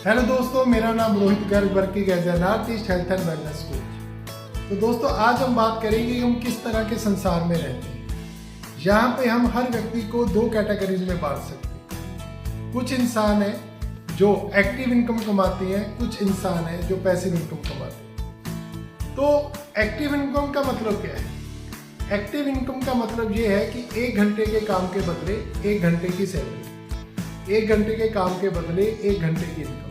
Hello दोस्तों, मेरा नाम Rohit Garg working as an artist, health and wellness coach. तो दोस्तों, आज हम बात करेंगे कि हम किस तरह के संसार में रहते हैं। यहाँ पे हम हर व्यक्ति को दो कैटेगरीज में बांट सकते हैं। कुछ इंसान हैं जो एक्टिव इनकम कमाते हैं, कुछ इंसान हैं जो पैसिव इनकम कमाते हैं। तो एक्टिव इनकम का मतलब क्या है? एक्टिव इनकम का मतलब ये है कि 1 घंटे के काम के बदले 1 घंटे की सैलरी, 1 घंटे के काम के बदले 1 घंटे की इनकम,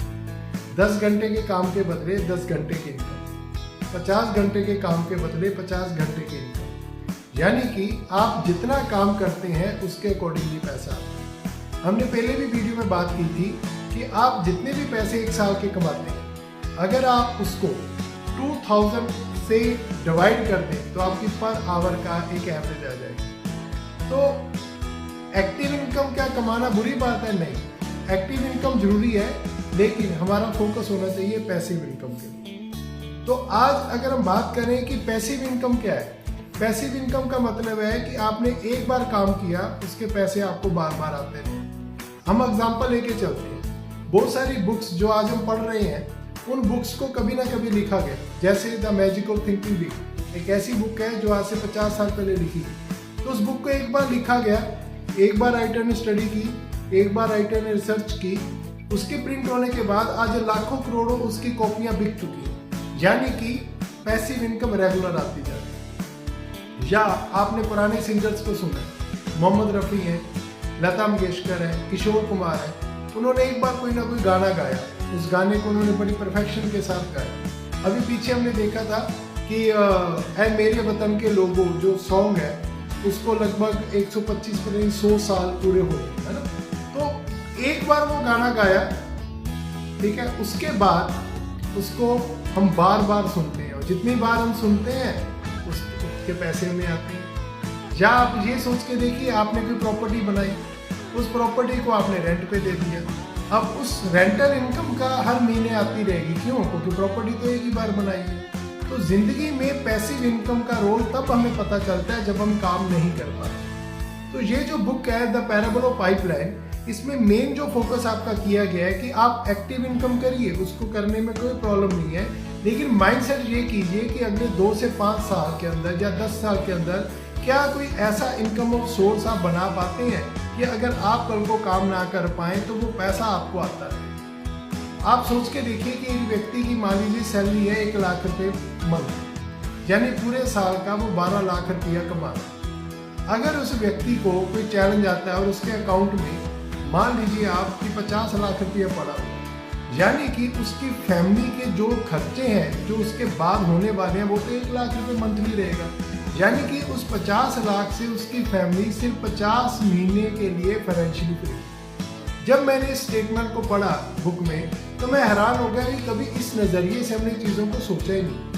10 घंटे के काम के बदले 10 घंटे की इनकम, 50 घंटे के काम के बदले 50 घंटे की इनकम। यानी कि आप जितना काम करते हैं उसके अकॉर्डिंगली पैसा आता है। हमने पहले भी वीडियो में बात की थी कि आप जितने भी पैसे 1 साल के कमाते हैं, अगर आप उसको 2000 से डिवाइड कर दें तो आपकी पर आवर का एक एवरेज आ जाएगी। तो एक्टिव इनकम क्या कमाना बुरी बात है? नहीं, एक्टिव इनकम जरूरी है, लेकिन हमारा फोकस होना चाहिए पैसिव इनकम के लिए। तो आज अगर हम बात करें कि पैसिव इनकम क्या है, पैसिव इनकम का मतलब है कि आपने एक बार काम किया, उसके पैसे आपको बार बार आते हैं। हम एग्जांपल लेके चलते हैं। बहुत सारी बुक्स जो आज हम पढ़ रहे हैं, उन बुक्स को कभी ना कभी लिखा गया। जैसे the magic of thinking big एक ऐसी बुक है जो आज से 50 साल पहले लिखी गई। तो उस बुक को एक बार लिखा गया, एक बार राइटर ने स्टडी की, एक बार राइटर ने रिसर्च की, उसके प्रिंट होने के बाद आज लाखों करोड़ों उसकी कॉपियां बिक चुकी हैं। यानी कि पैसिव इनकम रेगुलर आती जा रही है। या आपने पुराने सिंगर्स को सुना, मोहम्मद रफ़ी हैं, लता मंगेशकर है, किशोर कुमार है। उन्होंने एक बार कोई ना कोई गाना गाया, उस गाने को उन्होंने बड़ी परफेक्शन के साथ गाया। अभी पीछे हमने देखा था कि ऐ मेरे वतन के लोगों जो सॉन्ग है, उसको लगभग 125 साल पूरे हो गए, है ना। तो एक बार वो गाना गाया, ठीक है, उसके बाद उसको हम बार बार सुनते हैं, और जितनी बार हम सुनते हैं उसके पैसे हमें आते हैं। या आप ये सोच के देखिए, आपने कोई प्रॉपर्टी बनाई, उस प्रॉपर्टी को आपने रेंट पे दे दिया, अब उस रेंटल इनकम का हर महीने आती रहेगी। क्यों? क्योंकि प्रॉपर्टी तो एक ही बार बनाई है। तो जिंदगी में पैसिव इनकम का रोल तब हमें पता चलता है जब हम काम नहीं कर पाते। तो ये जो बुक है द पैराबल ऑफ पाइपलाइन, इसमें मेन जो फोकस आपका किया गया है कि आप एक्टिव इनकम करिए, उसको करने में कोई प्रॉब्लम नहीं है, लेकिन माइंडसेट ये कीजिए कि अगले 2 से 5 साल के अंदर या 10 साल के अंदर क्या कोई ऐसा इनकम ऑफ सोर्स आप बना पाते हैं कि अगर आप कल को काम ना कर पाएं तो वो पैसा आपको आता है। आप सोच के देखिए कि एक व्यक्ति की मान लीजिए सैलरी है 1 लाख रुपये मंथ, यानी पूरे साल का वो 12 लाख रुपया कमाता। अगर उस व्यक्ति को कोई चैलेंज आता है और उसके अकाउंट में मान लीजिए आपकी 50 लाख रुपया पड़ा हुआ, यानी कि उसकी फैमिली के जो खर्चे हैं जो उसके बाद होने वाले हैं वो तो 1 लाख रुपये मंथली रहेगा। यानी कि उस 50 लाख से उसकी फैमिली सिर्फ 50 महीने के लिए फाइनेंशियली फ्री। जब मैंने इस स्टेटमेंट को पढ़ा बुक में, तो मैं हैरान हो गया कि कभी इस नज़रिए से हमने चीज़ों को सोचा ही नहीं।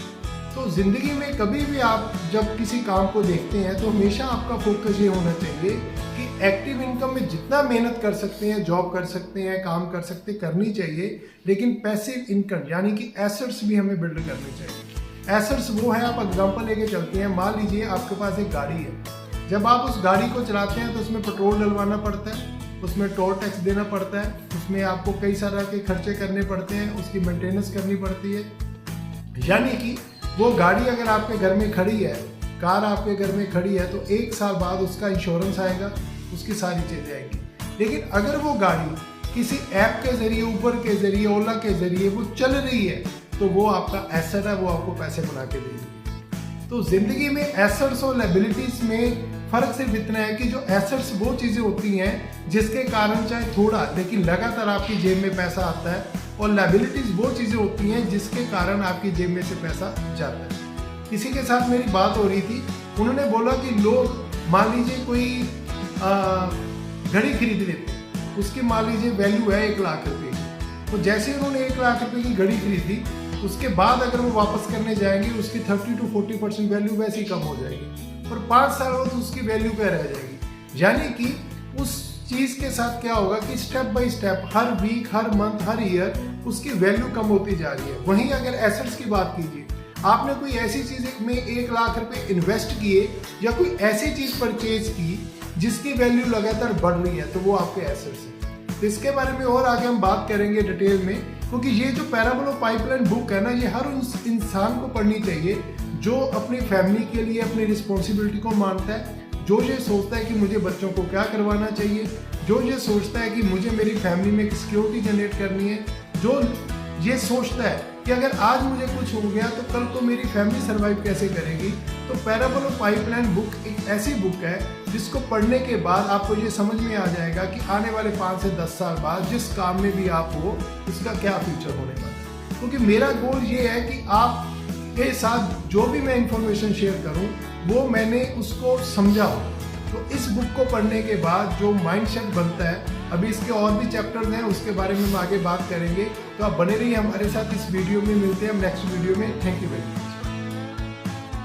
तो ज़िंदगी में कभी भी आप जब किसी काम को देखते हैं तो हमेशा आपका फोकस ये होना चाहिए कि एक्टिव इनकम में जितना मेहनत कर सकते हैं, जॉब कर सकते हैं, काम कर सकते हैं, करनी चाहिए, लेकिन पैसिव इनकम यानी कि एसेट्स भी हमें बिल्ड करनी चाहिए। एसेट्स वो है, आप एग्जांपल लेके चलते हैं, मान लीजिए आपके पास एक गाड़ी है। जब आप उस गाड़ी को चलाते हैं तो उसमें पेट्रोल डलवाना पड़ता है, उसमें टोल टैक्स देना पड़ता है, उसमें आपको कई सारे के खर्चे करने पड़ते हैं, उसकी मेंटेनेंस करनी पड़ती है। यानी कि वो गाड़ी अगर आपके घर में खड़ी है, कार आपके घर में खड़ी है, तो 1 साल बाद उसका इंश्योरेंस आएगा, उसकी सारी चीज़ें आएंगी। लेकिन अगर वो गाड़ी किसी ऐप के जरिए, ऊबर के जरिए, ओला के जरिए वो चल रही है, तो वो आपका एसेट है, वो आपको पैसे बना के देगी। तो जिंदगी में एसेट्स और लायबिलिटीज में फर्क सिर्फ इतना है कि जो एसेट्स वो चीज़ें होती हैं जिसके कारण चाहे थोड़ा लेकिन लगातार आपकी जेब में पैसा आता है, और लायबिलिटीज वो चीज़ें होती हैं जिसके कारण आपकी जेब में से पैसा जाता है। किसी के साथ मेरी बात हो रही थी, उन्होंने बोला कि लोग मान लीजिए कोई घड़ी खरीद लेते हैं, उसकी मान लीजिए वैल्यू है 1 लाख रुपये की। तो जैसे उन्होंने 1 लाख रुपये की घड़ी खरीदी, उसके बाद अगर वो वापस करने जाएंगे, उसकी 30 to 40% वैल्यू वैसे ही कम हो जाएगी, और 5 साल बाद उसकी वैल्यू क्या रह जाएगी। यानी कि उस चीज़ के साथ क्या होगा कि स्टेप बाय स्टेप, हर वीक, हर मंथ, हर ईयर उसकी वैल्यू कम होती जा रही है। वहीं अगर एसेट्स की बात कीजिए, आपने कोई ऐसी चीज़ में 1 लाख रुपए इन्वेस्ट किए या कोई ऐसी चीज़ परचेज की जिसकी वैल्यू लगातार बढ़ रही है, तो वो आपके एसेट्स हैं। तो इसके बारे में और आगे हम बात करेंगे डिटेल में, क्योंकि ये जो पैराबल ऑफ पाइपलाइन बुक है ना, ये हर उस इंसान को पढ़नी चाहिए जो अपनी फैमिली के लिए अपनी रिस्पॉन्सिबिलिटी को मानता है, जो ये सोचता है कि मुझे बच्चों को क्या करवाना चाहिए, जो ये सोचता है कि मुझे मेरी फैमिली में एक सिक्योरिटी जनरेट करनी है, जो ये सोचता है कि अगर आज मुझे कुछ हो गया तो कल तो मेरी फैमिली सर्वाइव कैसे करेगी। तो पैराबल ऑफ पाइपलाइन बुक एक ऐसी बुक है जिसको पढ़ने के बाद आपको ये समझ में आ जाएगा कि आने वाले 5 से 10 साल बाद जिस काम में भी आप हो उसका क्या फ्यूचर होने वाला है। क्योंकि मेरा गोल ये है कि आप के साथ जो भी मैं इंफॉर्मेशन शेयर करूं वो मैंने उसको समझा हो। तो इस बुक को पढ़ने के बाद जो माइंडसेट बनता है, अभी इसके और भी चैप्टर्स हैं, उसके बारे में हम आगे बात करेंगे। तो आप बने रहिए हमारे साथ, इस वीडियो में मिलते हैं हम नेक्स्ट वीडियो में। Thank you very much.